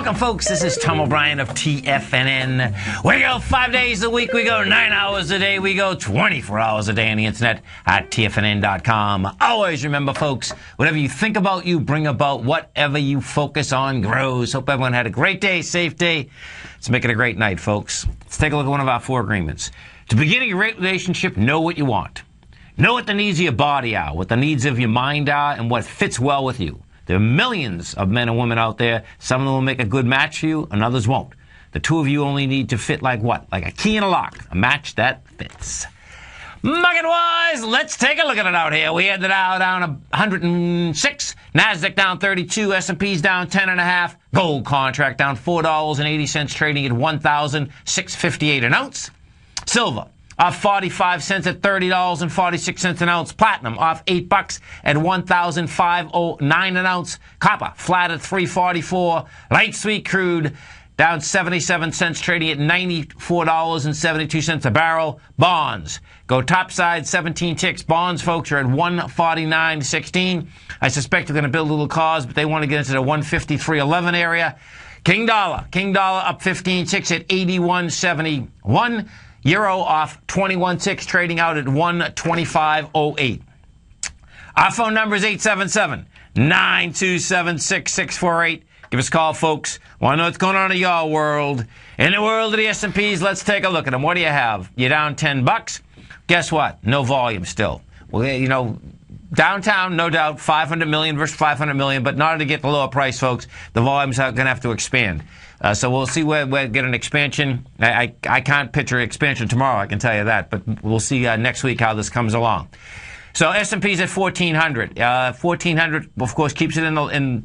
Welcome, folks. This is Tom O'Brien of TFNN. We go 5 days a week. We go 9 hours a day. We go 24 hours a day on the internet at TFNN.com. Always remember, folks, whatever you think about, you bring about. Whatever you focus on grows. Hope everyone had a great day, safe day. Let's make it a great night, folks. Let's take a look at one of our 4 agreements. To begin a great relationship, know what you want. Know what the needs of your body are, what the needs of your mind are, and what fits well with you. There are millions of men and women out there. Some of them will make a good match for you, and others won't. The two of you only need to fit like what? Like a key and a lock. A match that fits. Market-wise, let's take a look at it out here. We had the Dow down 106, NASDAQ down 32, S&P's down 10.5, gold contract down $4.80, trading at $1,658 an ounce. Silver off 45 cents at $30.46 an ounce. Platinum off $8 at $1,509 an ounce. Copper flat at $3.44. Light sweet crude down 77 cents, trading at $94.72 a barrel. Bonds go topside 17 ticks. Bonds, folks, are at 149.16. I suspect they're going to build a little cause, but they want to get into the 153.11 area. King dollar up 15 ticks at 81.71. Euro off 21.6, trading out at 125.08. Our phone number is 877-927-6648. Give us a call, folks. Want to know what's going on in your world. In the world of the S&Ps, let's take a look at them. What do you have? You're down $10. Guess what? No volume still. Well, you know, downtown, no doubt, 500 million versus 500 million, but in order to get the lower price, folks, the volumes are going to have to expand. So we'll see where we get an expansion. I can't picture expansion tomorrow, I can tell you that, but we'll see next week how this comes along. So S&P's at 1,400. 1,400, of course, keeps it in the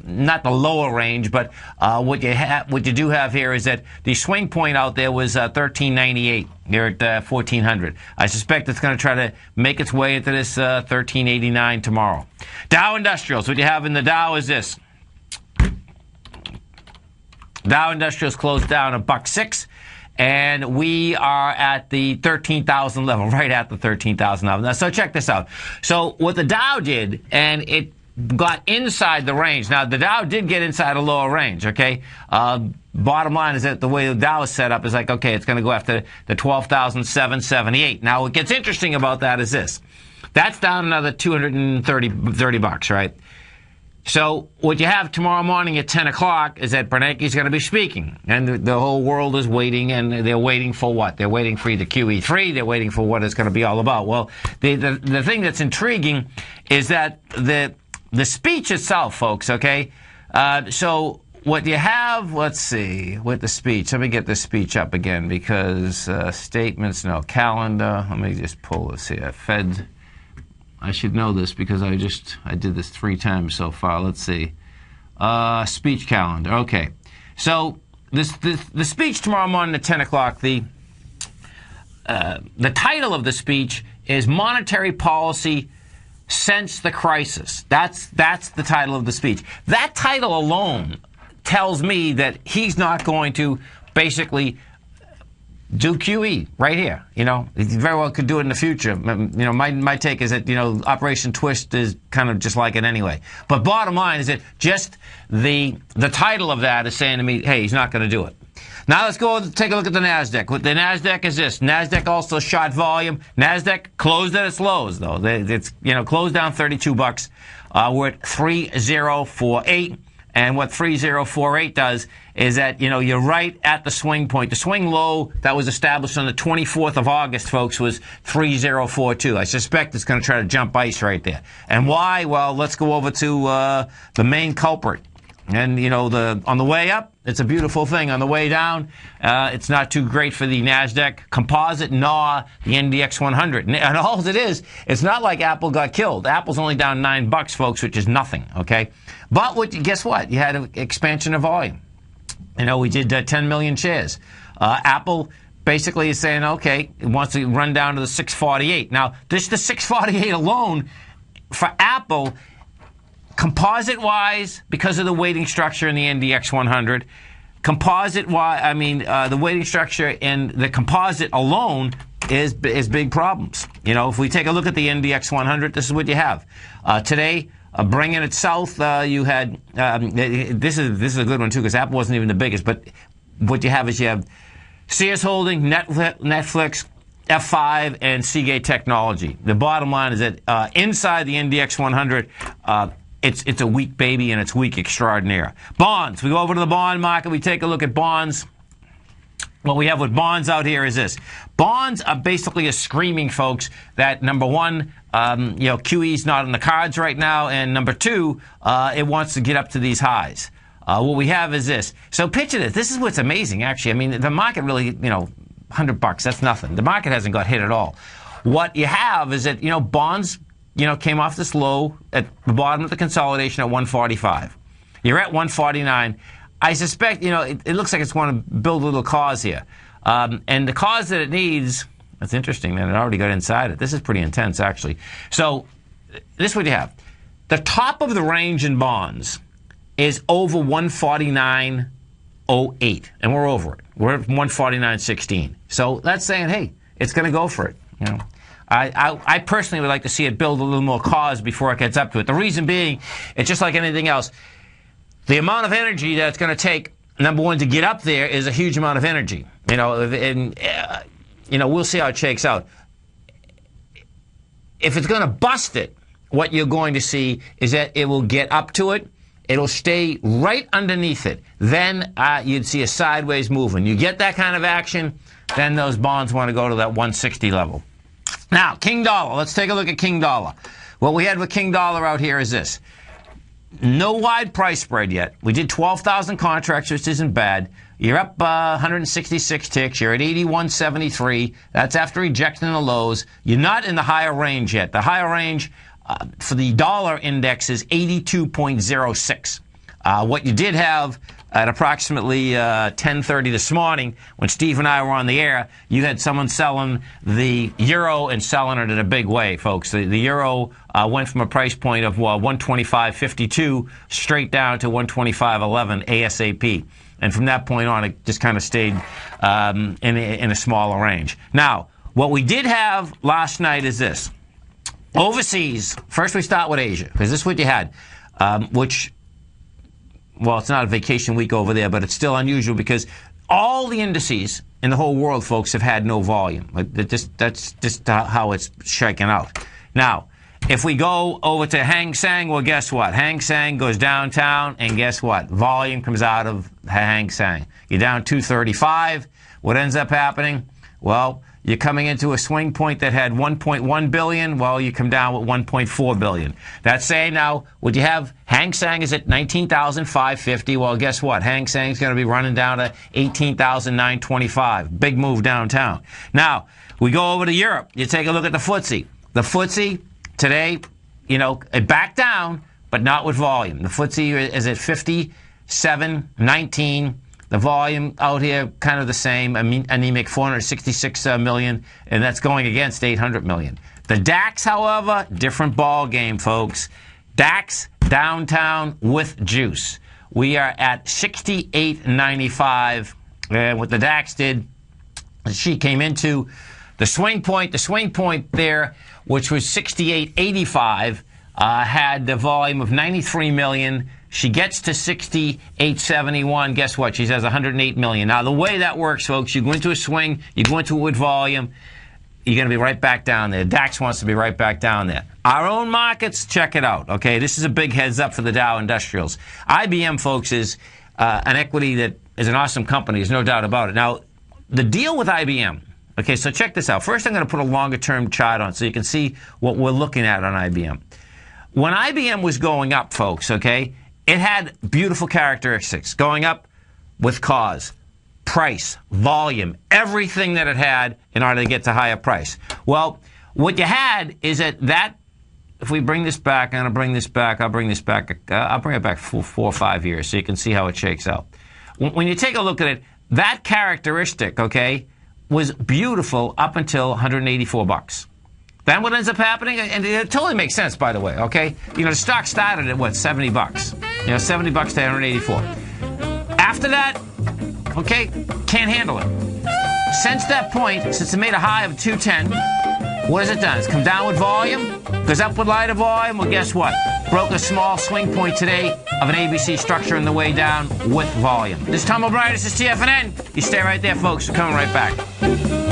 not the lower range, but what you do have here is that the swing point out there was 1398. Here at 1,400. I suspect it's going to try to make its way into this 1389 tomorrow. Dow Industrials. What you have in the Dow is this. Dow Industrials closed down $1.06, and we are at the 13,000 level, right at the 13,000 level. Now, so check this out. So what the Dow did, and it got inside the range. Now, the Dow did get inside a lower range, okay? Bottom line is that the way the Dow is set up is like, okay, it's going to go after the 12,778. Now, what gets interesting about that is this. That's down another $230, right? So what you have tomorrow morning at 10 o'clock is that Bernanke's going to be speaking. And the whole world is waiting, and they're waiting for what? They're waiting for either QE3. They're waiting for what it's going to be all about. Well, the thing that's intriguing is that the speech itself, folks, okay? So what you have, let's see, with the speech. Let me get the speech up again because statements, no, calendar. Let me just pull this here. Fed. I should know this because I did this 3 times so far. Let's see. Speech calendar. Okay. So the speech tomorrow morning at 10 o'clock, the title of the speech is Monetary Policy Since the Crisis. That's the title of the speech. That title alone tells me that he's not going to basically do QE right here. You know, he very well could do it in the future. You know, my take is that, you know, Operation Twist is kind of just like it anyway. But bottom line is that just the title of that is saying to me, hey, he's not going to do it. Now let's go take a look at the NASDAQ. What the NASDAQ is this. NASDAQ also shot volume. NASDAQ closed at its lows, though. It's, you know, closed down $32. We're at 3048. And what 3048 does is that, you know, you're right at the swing point. The swing low that was established on the 24th of August, folks, was 3042. I suspect it's going to try to jump ice right there. And why? Well, let's go over to the main culprit. And, you know, on the way up, it's a beautiful thing. On the way down, it's not too great for the NASDAQ composite, nor the NDX 100. And all it is, it's not like Apple got killed. Apple's only down $9, folks, which is nothing, okay? But guess what? You had an expansion of volume. You know, we did 10 million shares. Apple basically is saying, okay, it wants to run down to the 648. Now, the 648 alone, for Apple, composite-wise, because of the weighting structure in the NDX 100, the weighting structure in the composite alone is big problems. You know, if we take a look at the NDX 100, this is what you have. Today, bringing it south, you had, this is a good one too, because Apple wasn't even the biggest, but what you have is you have Sears Holding, Netflix, F5, and Seagate Technology. The bottom line is that inside the NDX 100, it's a weak baby and it's weak extraordinaire. Bonds. We go over to the bond market. We take a look at bonds. What we have with bonds out here is this. Bonds are basically a screaming, folks, that number one, QE's not in the cards right now, and number two, it wants to get up to these highs. What we have is this. So picture this. This is what's amazing, actually. I mean, the market really, $100, that's nothing. The market hasn't got hit at all. What you have is that, bonds, came off this low at the bottom of the consolidation at 145. You're at 149. I suspect, it looks like it's going to build a little cause here. And the cause that it needs, that's interesting, man. It already got inside it. This is pretty intense, actually. So this is what you have. The top of the range in bonds is over 149.08, and we're over it. We're at 149.16. So that's saying, hey, it's going to go for it. I personally would like to see it build a little more cause before it gets up to it. The reason being, it's just like anything else. The amount of energy that it's going to take, number one, to get up there is a huge amount of energy. We'll see how it shakes out. If it's going to bust it, what you're going to see is that it will get up to it. It'll stay right underneath it. Then you'd see a sideways movement. You get that kind of action, then those bonds want to go to that 160 level. Now, King Dollar. Let's take a look at King Dollar. What we had with King Dollar out here is this. No wide price spread yet. We did 12,000 contracts, which isn't bad. You're up 166 ticks. You're at 81.73. That's after rejecting the lows. You're not in the higher range yet. The higher range for the dollar index is 82.06. What you did have at approximately 10:30 this morning, when Steve and I were on the air, you had someone selling the euro and selling it in a big way, folks. The euro went from a price point of 125.52 straight down to 125.11 ASAP. And from that point on, it just kind of stayed in a smaller range. Now, what we did have last night is this. Overseas, first we start with Asia, because this is what you had, which... Well, it's not a vacation week over there, but it's still unusual because all the indices in the whole world, folks, have had no volume. That's just how it's shaken out. Now, if we go over to Hang Seng, well, guess what? Hang Seng goes downtown, and guess what? Volume comes out of Hang Seng. You're down 235. What ends up happening? Well, you're coming into a swing point that had 1.1 billion. Well, you come down with 1.4 billion. That's saying now, what you have, Hang Seng is at 19,550. Well, guess what? Hang Seng's going to be running down to 18,925. Big move downtown. Now, we go over to Europe. You take a look at the FTSE. The FTSE today, it backed down, but not with volume. The FTSE is at 57.19. The volume out here, kind of the same, anemic 466 million, and that's going against 800 million. The DAX, however, different ball game, folks. DAX, downtown with juice. We are at 68.95, and what the DAX did, she came into the swing point there, which was 68.85, had the volume of 93 million. She gets to 68.71. Guess what? She has 108 million. Now, the way that works, folks, you go into a swing, you go into it with volume, you're going to be right back down there. DAX wants to be right back down there. Our own markets, check it out. Okay, this is a big heads up for the Dow Industrials. IBM, folks, is an equity that is an awesome company. There's no doubt about it. Now, the deal with IBM, okay, so check this out. First, I'm going to put a longer-term chart on so you can see what we're looking at on IBM. When IBM was going up, folks, okay, it had beautiful characteristics. Going up with cause, price, volume, everything that it had in order to get to higher price. Well, what you had is that if we bring this back, I'm going to bring this back, I'll bring it back for 4 or 5 years so you can see how it shakes out. When you take a look at it, that characteristic, okay, was beautiful up until $184. Then what ends up happening, and it totally makes sense, by the way, okay? The stock started at, what, $70? $70 to 184. After that, okay, can't handle it. Since that point, since it made a high of 210, What has it done? It's come down with volume, goes up with lighter volume. Well, guess what? Broke a small swing point today of an ABC structure on the way down with volume. This is Tom O'Brien. This is TFNN. You stay right there, folks. We're coming right back.